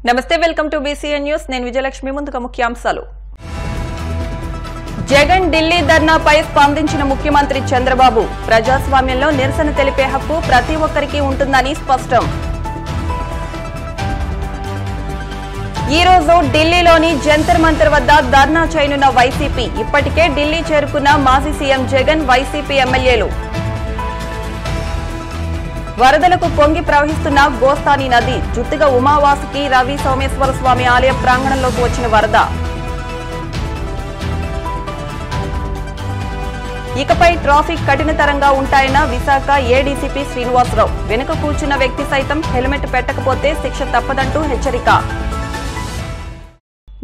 నమస్తే welcome to BCN news నేను విజయలక్ష్మి ముందుగా ముఖ్యాంశాలు జగన్ ఢిల్లీ ధర్నాపై స్పందించిన ముఖ్యమంత్రి చంద్రబాబు ప్రజాస్వామ్యంలో నిరసన తెలిపే హక్కు ప్రతి ఒక్కరికి ఉంటుందని స్పష్టం ఈ రోజు ఢిల్లీలోని జంతర్ మంతర్ వద్ద ధర్నా చేయనున్న వైసీపీ ఇప్పటికే ఢిల్లీ చేరుకున్న మాజీ సీఎం జగన్ వైసీపీ ఎమ్మెల్యేలు వరదలకు పొంగి ప్రవహిస్తున్న గోస్తాని నది జుత్తిగ ఉమావాసుకి రవి సోమేశ్వర స్వామి ఆలయ ప్రాంగణంలోకి వచ్చిన వరద ఇకపై ట్రాఫిక్ కఠినతరంగా ఉంటాయన్న విశాఖ ఏడీసీపీ శ్రీనివాసరావు వెనుక కూర్చున్న వ్యక్తి సైతం హెల్మెట్ పెట్టకపోతే శిక్ష తప్పదంటూ హెచ్చరిక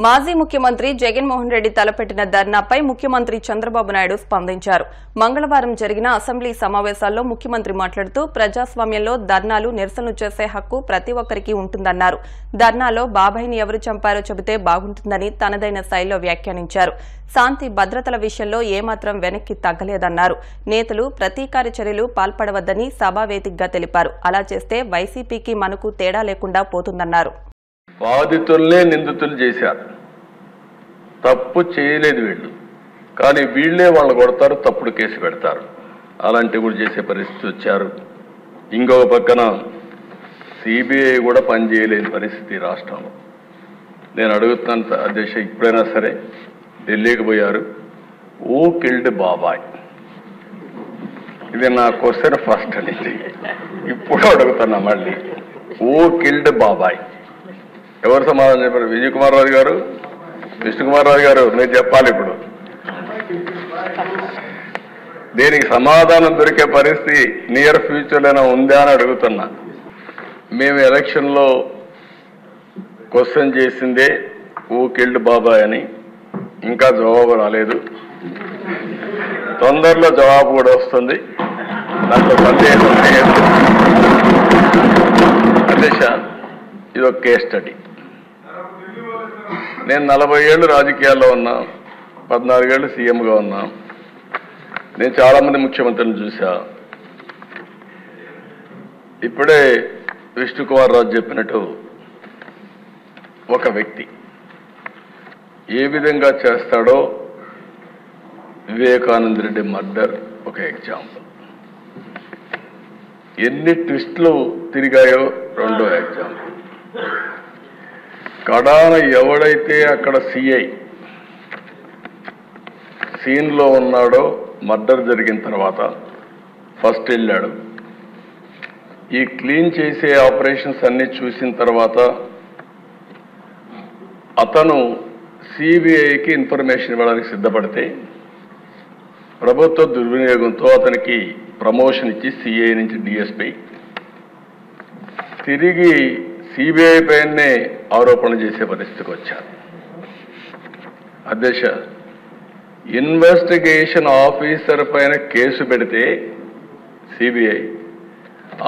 మాజీ ముఖ్యమంత్రి జగన్మోహన్ రెడ్డి తలపెట్టిన ధర్నాపై ముఖ్యమంత్రి చంద్రబాబు నాయుడు స్పందించారు. మంగళవారం జరిగిన అసెంబ్లీ సమావేశాల్లో ముఖ్యమంత్రి మాట్లాడుతూ ప్రజాస్వామ్యంలో ధర్నాలు నిరసనలు చేసే హక్కు ప్రతి ఒక్కరికి ఉంటుందన్నారు. ధర్నాలో బాబాయిని ఎవరు చంపారో చెబితే బాగుంటుందని తనదైన శైలిలో వ్యాఖ్యానించారు. శాంతి భద్రతల విషయంలో ఏమాత్రం వెనక్కి తగ్గలేదన్నారు. నేతలు ప్రతీకార చర్యలు పాల్పడవద్దని సభావేదికగా తెలిపారు. అలా చేస్తే వైసీపీకి మనకు తేడా లేకుండా పోతుందన్నారు. బాధితుల్నే నిందితులు చేశారు, తప్పు చేయలేదు వీళ్ళు, కానీ వీళ్లే వాళ్ళు కొడతారు, తప్పుడు కేసు పెడతారు. అలాంటివి కూడా చేసే పరిస్థితి వచ్చారు. ఇంకొక పక్కన సిబిఐ కూడా పనిచేయలేని పరిస్థితి రాష్ట్రంలో. నేను అడుగుతున్నాను అధ్యక్ష, ఇప్పుడైనా సరే ఢిల్లీకి పోయారు, ఓ కిల్డ్ బాబాయ్, ఇది నా క్వశ్చన్ ఫస్ట్ అనేది. ఇప్పుడు అడుగుతున్నా మళ్ళీ, ఓ కిల్డ్ బాబాయ్ ఎవరు సమాధానం చెప్పారు? విజయ్ కుమార్ రాజు గారు, విష్ణుకుమార్ రాజు గారు, మీరు చెప్పాలి. ఇప్పుడు దీనికి సమాధానం దొరికే పరిస్థితి నియర్ ఫ్యూచర్లోనే ఉందా అని అడుగుతున్నా. మేము ఎలక్షన్లో క్వశ్చన్ చేసిందే ఓ కిల్డ్ బాబాయ్ అని, ఇంకా జవాబు రాలేదు. తొందరలో జవాబు కూడా వస్తుంది, దాంట్లో సందేహం లేదు. అధ్యక్ష, ఇది ఒక కేస్ స్టడీ. నేను 40 ఏళ్ళు రాజకీయాల్లో ఉన్నా, 14 ఏళ్ళు సీఎంగా ఉన్నా. నేను చాలామంది ముఖ్యమంత్రులను చూసా. ఇప్పుడే విష్ణుకుమార్ రాజు చెప్పినట్టు ఒక వ్యక్తి ఏ విధంగా చేస్తాడో వివేకానంద రెడ్డి మర్డర్ ఒక ఎగ్జాంపుల్. ఎన్ని ట్విస్టులు తిరిగాయో రెండో ఎగ్జాంపుల్. కడాన ఎవడైతే అక్కడ సిఐ సీన్లో ఉన్నాడో మర్డర్ జరిగిన తర్వాత ఫస్ట్ వెళ్ళాడు. ఈ క్లీన్ చేసే ఆపరేషన్స్ అన్ని చూసిన తర్వాత అతను సిబిఐకి ఇన్ఫర్మేషన్ ఇవ్వడానికి సిద్ధపడితే ప్రభుత్వ దుర్వినియోగంతో అతనికి ప్రమోషన్ ఇచ్చి సిఐ నుంచి డిఎస్పీ తిరిగి సిబిఐ పైనే ఆరోపణలు చేసే పరిస్థితికి వచ్చారు. అధ్యక్ష, ఇన్వెస్టిగేషన్ ఆఫీసర్ పైన కేసు పెడితే సిబిఐ,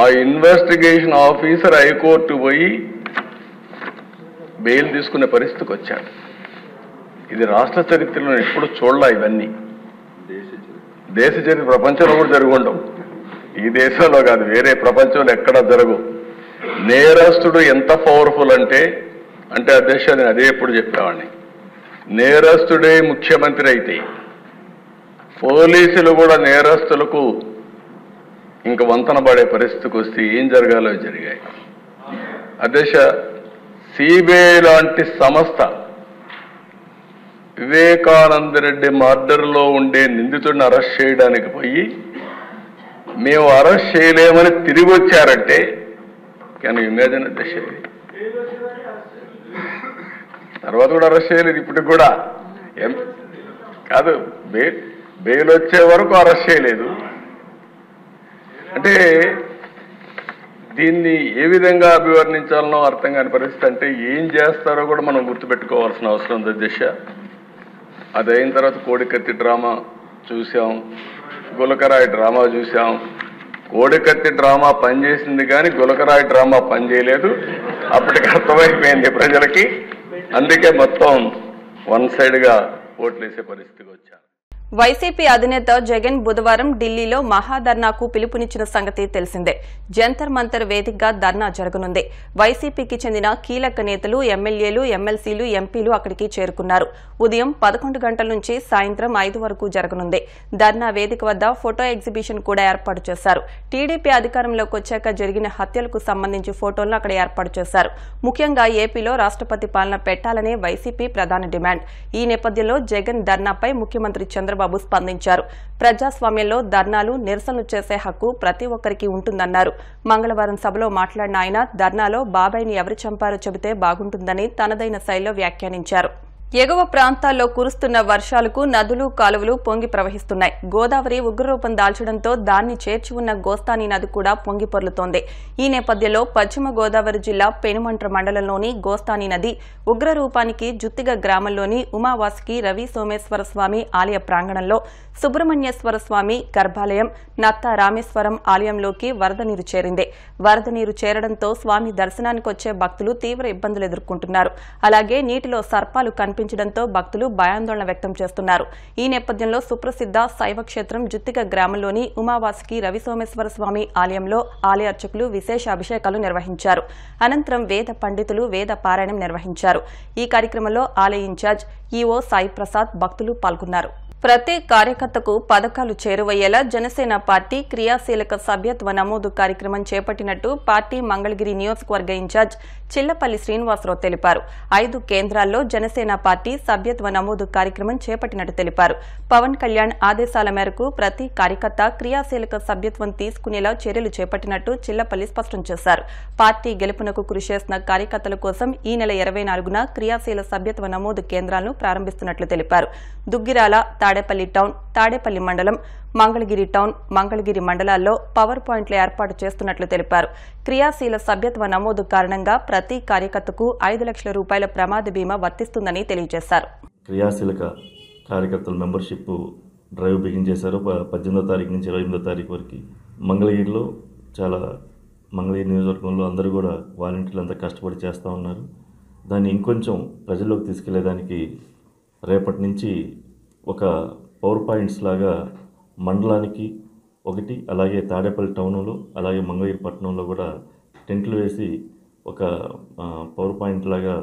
ఆ ఇన్వెస్టిగేషన్ ఆఫీసర్ హైకోర్టు పోయి బెయిల్ తీసుకునే పరిస్థితికి వచ్చాడు. ఇది రాష్ట్ర చరిత్రలో ఎప్పుడు చూడలా. ఇవన్నీ దేశ చరిత్ర ప్రపంచంలో కూడా జరుగుండవు. ఈ దేశంలో కాదు, వేరే ప్రపంచంలో ఎక్కడా జరగవు. నేరస్తుడు ఎంత పవర్ఫుల్ అంటే అధ్యక్ష, నేను అదే ఎప్పుడు చెప్పేవాడిని, నేరస్తుడే ముఖ్యమంత్రి అయితే పోలీసులు కూడా నేరస్తులకు ఇంక వంతన పడే పరిస్థితికి వస్తే ఏం జరగాలో జరిగాయి. అధ్యక్ష, సిబిఐ లాంటి సంస్థ వివేకానంద రెడ్డి మర్డర్లో ఉండే నిందితుడిని అరెస్ట్ చేయడానికి పోయి మేము అరెస్ట్ చేయలేమని తిరిగి వచ్చారంటే కానీ ఇమేజిన్ అధ్యక్ష, తర్వాత కూడా అరెస్ట్ చేయలేదు. ఇప్పటికి కూడా కాదు, బెయిల్ వచ్చే వరకు అరెస్ట్ చేయలేదు. అంటే దీన్ని ఏ విధంగా అభివర్ణించాలనో అర్థం కాని పరిస్థితి. అంటే ఏం చేస్తారో కూడా మనం గుర్తుపెట్టుకోవాల్సిన అవసరం ఉంది అధ్యక్ష. అది అయిన తర్వాత కోడికత్తి డ్రామా చూసాం, గులకరాయి డ్రామా చూసాం. కోడికత్తి డ్రామా పనిచేసింది కానీ గులకరాయి డ్రామా పనిచేయలేదు. అప్పటికి అర్థమైపోయింది ప్రజలకి. అందుకే మొత్తం వన్ సైడ్గా ఓట్లు వేసే పరిస్థితికి వచ్చారు. వైసీపీ అధినేత జగన్ బుధవారం ఢిల్లీలో మహాధర్నాకు పిలుపునిచ్చిన సంగతి తెలిసిందే. జంతర్ మంతర్ వేదికగా ధర్నా జరగనుంది. వైసీపీకి చెందిన కీలక నేతలు, ఎమ్మెల్యేలు, ఎమ్మెల్సీలు, ఎంపీలు అక్కడికి చేరుకున్నారు. ఉదయం 11 గంటల నుంచి సాయంత్రం 5 వరకు జరగనుంది. ధర్నా వేదిక వద్ద ఫోటో ఎగ్జిబిషన్ కూడా ఏర్పాటు చేశారు. టీడీపీ అధికారంలోకి వచ్చాక జరిగిన హత్యలకు సంబంధించి ఫోటోలను అక్కడ ఏర్పాటు చేశారు. ముఖ్యంగా ఏపీలో రాష్ట్రపతి పాలన పెట్టాలనే వైసీపీ ప్రధాన డిమాండ్. ఈ నేపథ్యంలో జగన్ ధర్నాపై ముఖ్యమంత్రి చంద్రబాబు స్పందించారు. ప్రజాస్వామ్యంలో ధర్నాలు, నిరసనలు చేసే హక్కు ప్రతి ఒక్కరికి ఉంటుందన్నారు. మంగళవారం సభలో మాట్లాడిన ఆయన ధర్నాలో బాబాయిని ఎవరు చంపారో చెబితే బాగుంటుందని తనదైన శైలిలో వ్యాఖ్యానించారు. ఎగువ ప్రాంతాల్లో కురుస్తున్న వర్షాలకు నదులు, కాలువలు పొంగి ప్రవహిస్తున్నాయి. గోదావరి ఉగ్రరూపం దాల్చడంతో దాన్ని చేర్చి ఉన్న గోస్తాని నది కూడా పొంగి పొర్లుతోంది. ఈ నేపథ్యంలో పశ్చిమ గోదావరి జిల్లా పెనుమంట్ర మండలంలోని గోస్తాని నది ఉగ్రరూపానికి జుత్తిగ గ్రామంలోని ఉమావాసుకి రవి సోమేశ్వర స్వామి ఆలయ ప్రాంగణంలో సుబ్రహ్మణ్యేశ్వర స్వామి గర్భాలయం, నత్త రామేశ్వరం ఆలయంలోకి వరద నీరు చేరింది. వరద నీరు చేరడంతో స్వామి దర్శనానికి వచ్చే భక్తులు తీవ్ర ఇబ్బందులు ఎదుర్కొంటున్నారు. అలాగే నీటిలో సర్పాలు కనిపించడంతో భక్తులు భయాందోళన వ్యక్తం చేస్తున్నారు. ఈ నేపథ్యంలో సుప్రసిద్ధ శైవ క్షేత్రం జుత్తిగ గ్రామంలోని ఉమావాసుకి రవి సోమేశ్వర స్వామి ఆలయంలో ఆలయ అర్చకులు విశేష అభిషేకాలు నిర్వహించారు. అనంతరం వేద పండితులు వేద పారాయణం నిర్వహించారు. ఈ కార్యక్రమంలో ఆలయ ఇన్ఛార్జ్ ఈవో సాయి ప్రసాద్, భక్తులు పాల్గొన్నారు. ప్రతి కార్యకర్తకు పథకాలు చేరువయ్యేలా జనసేన పార్టీ క్రియాశీలక సభ్యత్వ నమోదు కార్యక్రమం చేపట్టినట్టు పార్టీ మంగళగిరి నియోజకవర్గ ఇన్ఛార్జ్ చిల్లపల్లి శ్రీనివాసరావు తెలిపారు. 5 కేంద్రాల్లో జనసేన పార్టీ సభ్యత్వ నమోదు కార్యక్రమం చేపట్టినట్టు తెలిపారు. పవన్ కళ్యాణ్ ఆదేశాల మేరకు ప్రతి కార్యకర్త క్రియాశీలక సభ్యత్వం తీసుకునేలా చర్యలు చేపట్టినట్టు చిల్లపల్లి స్పష్టం చేశారు. పార్టీ గెలుపునకు కృషి చేసిన కార్యకర్తల కోసం ఈ నెల 24న క్రియాశీల సభ్యత్వ నమోదు కేంద్రాలను ప్రారంభిస్తున్నట్లు తెలిపారు. దుగ్గిరాల, తాడేపల్లి టౌన్, తాడేపల్లి మండలం, మంగళగిరి టౌన్, మంగళగిరి మండలాల్లో పవర్ పాయింట్లు ఏర్పాటు చేస్తున్నట్లు తెలిపారు. క్రియాశీల సభ్యత్వ నమోదు కారణంగా ప్రతి కార్యకర్తకు 5 లక్షల రూపాయల ప్రమాద బీమా వర్తిస్తుందని తెలియజేశారు. క్రియాశీలక కార్యకర్తల మెంబర్షిప్ డ్రైవ్ బిగిన్ చేశారు. 18వ తారీఖు నుంచి 28వ తారీఖు వరకు మంగళగిరిలో మంగళగిరి నియోజకవర్గంలో అందరూ కూడా వాలంటీర్లు అంతా కష్టపడి చేస్తూ ఉన్నారు. దాన్ని ఇంకొంచెం ప్రజల్లోకి తీసుకెళ్లేదానికి రేపటి నుంచి ఒక పవర్ పాయింట్స్ లాగా మండలానికి ఒకటి, అలాగే తాడేపల్లి టౌన్లో, అలాగే మంగళగిరి పట్టణంలో కూడా టెంట్లు వేసి ఒక పవర్ పాయింట్ లాగా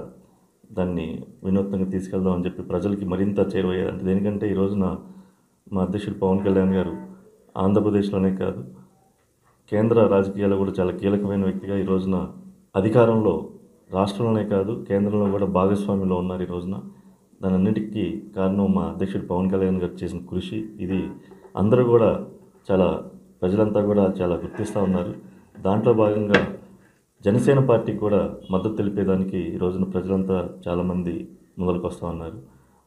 దాన్ని వినూత్నంగా తీసుకెళ్దామని చెప్పి ప్రజలకి మరింత చేరువయ్యారు. అంటే దేనికంటే ఈ రోజున మా అధ్యక్షుడు పవన్ కళ్యాణ్ గారు ఆంధ్రప్రదేశ్లోనే కాదు కేంద్ర రాజకీయాల్లో కూడా చాలా కీలకమైన వ్యక్తిగా ఈ రోజున అధికారంలో రాష్ట్రంలోనే కాదు కేంద్రంలో కూడా భాగస్వామిలో ఉన్నారు. ఈ రోజున దాని అన్నిటికీ కారణం మా అధ్యక్షుడు పవన్ కళ్యాణ్ గారు చేసిన కృషి. ఇది అందరూ కూడా ప్రజలంతా కూడా చాలా గుర్తిస్తూ ఉన్నారు. దాంట్లో భాగంగా జనసేన పార్టీకి కూడా మద్దతు తెలిపేదానికి ఈ రోజున ప్రజలంతా చాలామంది మొదలుకు వస్తూ ఉన్నారు.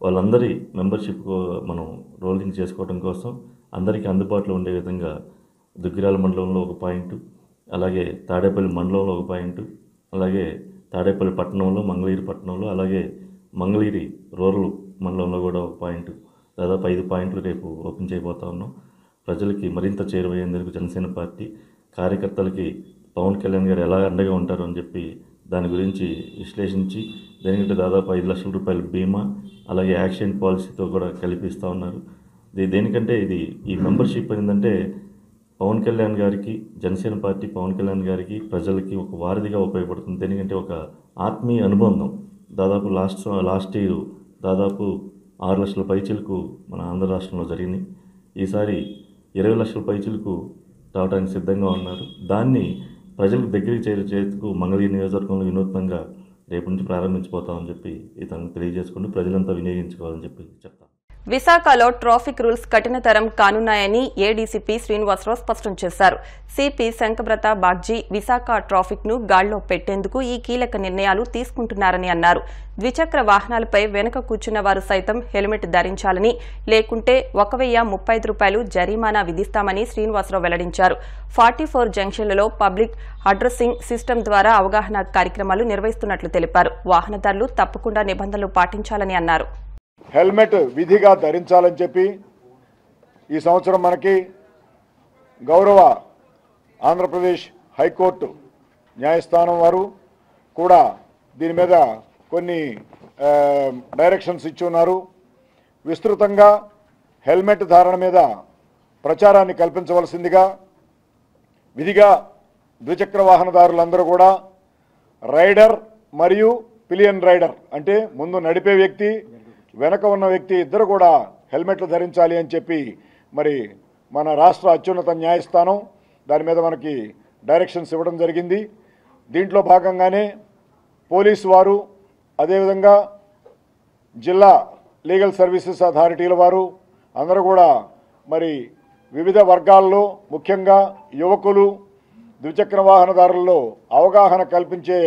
వాళ్ళందరి మెంబర్షిప్ మనం రోలింగ్ చేసుకోవడం కోసం అందరికీ అందుబాటులో ఉండే విధంగా దుగ్గిరాల మండలంలో ఒక పాయింట్, అలాగే తాడేపల్లి మండలంలో ఒక పాయింట్, అలాగే తాడేపల్లి పట్టణంలో, మంగళగిరి పట్టణంలో, అలాగే మంగళగిరి రూరల్ మండలంలో కూడా ఒక పాయింట్, దాదాపు 5 పాయింట్లు రేపు ఓపెన్ చేయబోతా ఉన్నాం. ప్రజలకి మరింత చేరువయ్యేందుకు జనసేన పార్టీ కార్యకర్తలకి పవన్ కళ్యాణ్ గారు ఎలా అండగా ఉంటారు అని చెప్పి దాని గురించి విశ్లేషించి దేనికంటే దాదాపు 5 లక్షల రూపాయల బీమా, అలాగే యాక్సిడెంట్ పాలసీతో కూడా కల్పిస్తూ ఉన్నారు. దేనికంటే ఈ మెంబర్షిప్ ఏంటంటే పవన్ కళ్యాణ్ గారికి, జనసేన పార్టీ పవన్ కళ్యాణ్ గారికి, ప్రజలకి ఒక వారధిగా ఉపయోగపడుతుంది. దేనికంటే ఒక ఆత్మీయ అనుబంధం. దాదాపు లాస్ట్ ఇయర్ దాదాపు 6 లక్షల పైచీలకు మన ఆంధ్ర రాష్ట్రంలో జరిగింది. ఈసారి 20 లక్షల పైచీలకు రావడానికి సిద్ధంగా ఉన్నారు. దాన్ని ప్రజలకు దగ్గరికి చేర్చేందుకు మంగళగిరి నియోజకవర్గంలో వినూత్నంగా రేపు నుంచి ప్రారంభించిపోతామని చెప్పి ఇతను తెలియజేసుకుంటూ ప్రజలంతా వినియోగించుకోవాలని చెప్పి చెప్తాను. విశాఖలో ట్రాఫిక్ రూల్స్ కఠినతరం కానున్నాయని ఏడీసీపీ శ్రీనివాసరావు స్పష్టం చేశారు. సిపి శంకబ్రత బాగ్జీ విశాఖ ట్రాఫిక్ ను గాల్లో పెట్టేందుకు ఈ కీలక నిర్ణయాలు తీసుకుంటున్నారని అన్నారు. ద్విచక్ర వాహనాలపై వెనుక కూర్చున్న వారు సైతం హెల్మెట్ ధరించాలని, లేకుంటే 1,035 రూపాయలు జరిమానా విధిస్తామని శ్రీనివాసరావు వెల్లడించారు. 44 జంక్షన్లలో పబ్లిక్ అడ్రసింగ్ సిస్టమ్ ద్వారా అవగాహన కార్యక్రమాలు నిర్వహిస్తున్నట్లు తెలిపారు. వాహనదారులు తప్పకుండా నిబంధనలు పాటించాలని అన్నారు. హెల్మెట్ విధిగా ధరించాలని చెప్పి ఈ సంవత్సరం మనకి గౌరవ ఆంధ్రప్రదేశ్ హైకోర్టు న్యాయస్థానం వారు కూడా దీని మీద కొన్ని డైరెక్షన్స్ ఇచ్చి ఉన్నారు. విస్తృతంగా హెల్మెట్ ధారణ మీద ప్రచారాన్ని కల్పించవలసిందిగా విధిగా ద్విచక్ర వాహనదారులందరూ కూడా రైడర్ మరియు పిలియన్ రైడర్ అంటే ముందు నడిపే వ్యక్తి వెనక ఉన్న వ్యక్తి ఇద్దరు కూడా హెల్మెట్లు ధరించాలి అని చెప్పి మరి మన రాష్ట్ర అత్యున్నత న్యాయస్థానం దాని మీద మనకి డైరెక్షన్స్ ఇవ్వడం జరిగింది. దీంట్లో భాగంగానే పోలీసు వారు అదేవిధంగా జిల్లా లీగల్ సర్వీసెస్ అథారిటీల వారు అందరూ కూడా మరి వివిధ వర్గాల్లో ముఖ్యంగా యువకులు ద్విచక్ర వాహనదారుల్లో అవగాహన కల్పించే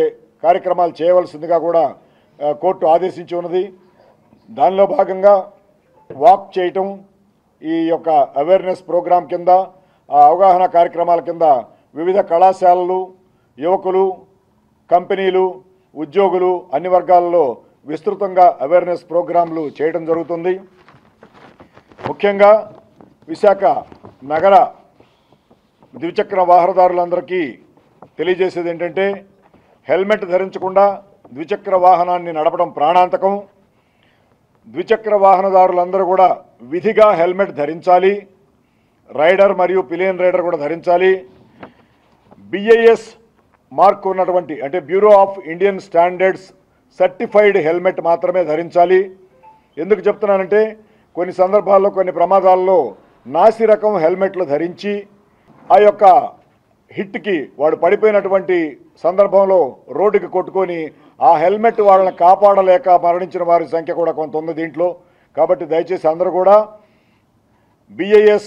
కార్యక్రమాలు చేయవలసిందిగా కూడా కోర్టు ఆదేశించి ఉన్నది. దానిలో భాగంగా వాక్ చేయటం ఈ యొక్క అవేర్నెస్ ప్రోగ్రాం కింద ఆ అవగాహన కార్యక్రమాల కింద వివిధ కళాశాలలు యువకులు కంపెనీలు ఉద్యోగులు అన్ని వర్గాల్లో విస్తృతంగా అవేర్నెస్ ప్రోగ్రాంలు చేయడం జరుగుతుంది. ముఖ్యంగా విశాఖ నగర ద్విచక్ర వాహనదారులందరికీ తెలియజేసేది ఏంటంటే హెల్మెట్ ధరించకుండా ద్విచక్ర వాహనాన్ని నడపడం ప్రాణాంతకం. ద్విచక్ర వాహనదారులందరూ కూడా విధిగా హెల్మెట్ ధరించాలి. రైడర్ మరియు పిలియన్ రైడర్ కూడా ధరించాలి. BIS మార్క్ ఉన్నటువంటి అంటే bureau of Indian standards certified helmet మాత్రమే ధరించాలి. ఎందుకు చెప్తున్నానంటే కొన్ని సందర్భాల్లో కొన్ని ప్రమాదాల్లో నాసి రకం హెల్మెట్లు ధరించి ఆ యొక్క హిట్కి వాడు పడిపోయినటువంటి సందర్భంలో రోడ్డుకి కొట్టుకొని ఆ హెల్మెట్ వాళ్ళని కాపాడలేక మరణించిన వారి సంఖ్య కూడా కొంత ఉంది దీంట్లో. కాబట్టి దయచేసి అందరూ కూడా BIS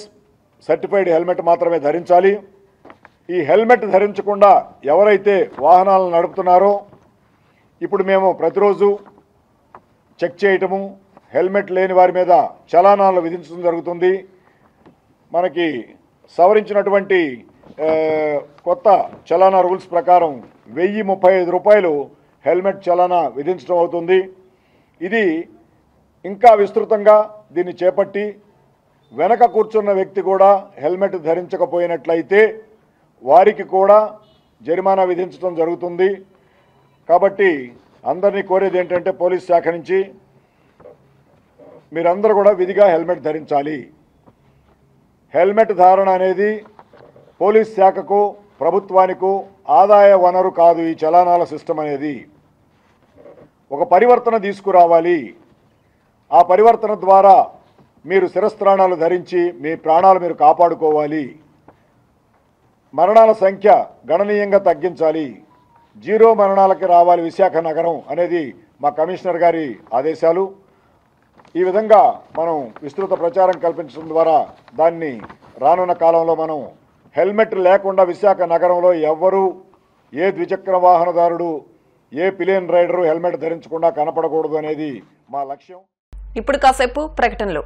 సర్టిఫైడ్ హెల్మెట్ మాత్రమే ధరించాలి. ఈ హెల్మెట్ ధరించకుండా ఎవరైతే వాహనాలను నడుపుతున్నారో ఇప్పుడు మేము ప్రతిరోజు చెక్ చేయటము హెల్మెట్ లేని వారి మీద చలానాలు విధించడం జరుగుతుంది. మనకి సవరించినటువంటి కొత్త చలానా రూల్స్ ప్రకారం 1035 రూపాయలు హెల్మెట్ చలానా విధించడం అవుతుంది. ఇది ఇంకా విస్తృతంగా దీన్ని చేపట్టి వెనక కూర్చున్న వ్యక్తి కూడా హెల్మెట్ ధరించకపోయినట్లయితే వారికి కూడా జరిమానా విధించడం జరుగుతుంది. కాబట్టి అందరినీ కోరేది ఏంటంటే పోలీస్ శాఖ నుంచి మీరందరూ కూడా విధిగా హెల్మెట్ ధరించాలి. హెల్మెట్ ధారణ అనేది పోలీస్ శాఖకు ప్రభుత్వానికి ఆదాయ వనరు కాదు. ఈ చలానాల సిస్టమ్ అనేది ఒక పరివర్తన తీసుకురావాలి. ఆ పరివర్తన ద్వారా మీరు శిరస్త్రాణాలు ధరించి మీ ప్రాణాలు మీరు కాపాడుకోవాలి. మరణాల సంఖ్య గణనీయంగా తగ్గించాలి. 0 మరణాలకి రావాలి విశాఖ నగరం అనేది మా కమిషనర్ గారి ఆదేశాలు. ఈ విధంగా మనం విస్తృత ప్రచారం కల్పించడం ద్వారా దాన్ని రానున్న కాలంలో మనం హెల్మెట్ లేకుండా విశాఖ నగరంలో ఎవ్వరూ ఏ ద్విచక్ర వాహనదారుడు ఏ పిలియన్ రైడరు హెల్మెట్ ధరించకుండా కనపడకూడదు అనేది మా లక్ష్యం. ఇప్పుడు కాసేపు ప్రకటనలు.